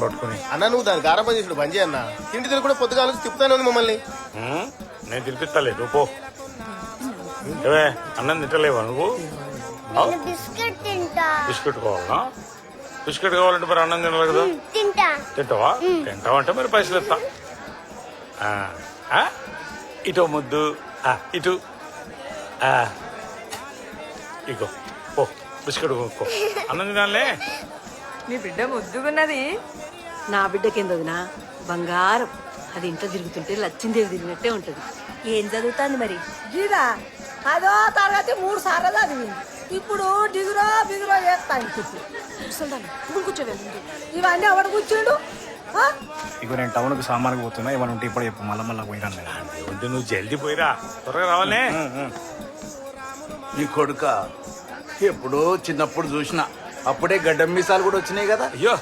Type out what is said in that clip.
పట్టుకుని అన్న నువ్వు దానికి ఆరంభం చేసుడు బంద్ అన్న తిండి తిని కూడా పొద్దుగాల తిప్పుతానే ఉంది మమ్మల్ని. నేను తినిపిస్తాలే నువ్వు పో. ఏవే అన్నం తింటలేవా నువ్వు? బిస్కెట్ తింటా. బిస్కెట్ కావాలా? బిస్కెట్ కావాలంటే మరి అన్నం తినాలి కదా. తింటా. తింటావా? తింటావా అంటే మరి పైసలు ఇస్తా. ఇటో ముద్దు ఇటు ఇగో పో బిస్కెట్ కొనుక్కో. అన్నం తినాలే. నీ బిడ్డ ముద్దుగున్నది. నా బిడ్డకేందదినా బంగారం. అది ఇంట్లో తిరుగుతుంటే లచ్చిందేవి తిరిగినట్టే ఉంటది. ఏం చదువుతాంది మరి? గీదా అదో తరగతి 3 సార్లు చదివింది. ఇప్పుడు డిగురో బిగురో చేస్తాను. కూర్చోవే ఇవన్నీ ఎవడు కూర్చోడు? ఇక నేను టౌన్కి సామాన్కి పోతున్నా ఏమైనా ఉంటే ఇప్పుడు చెప్పు. మళ్ళీ పోయినాను ఉంటే నువ్వు జల్దీ పోయిరా, త్వరగా రావాలే. నీ కొడుక ఎప్పుడో చిన్నప్పుడు చూసిన అప్పుడే గడ్డం మీసాలు కూడా వచ్చినాయి కదా. అయ్యో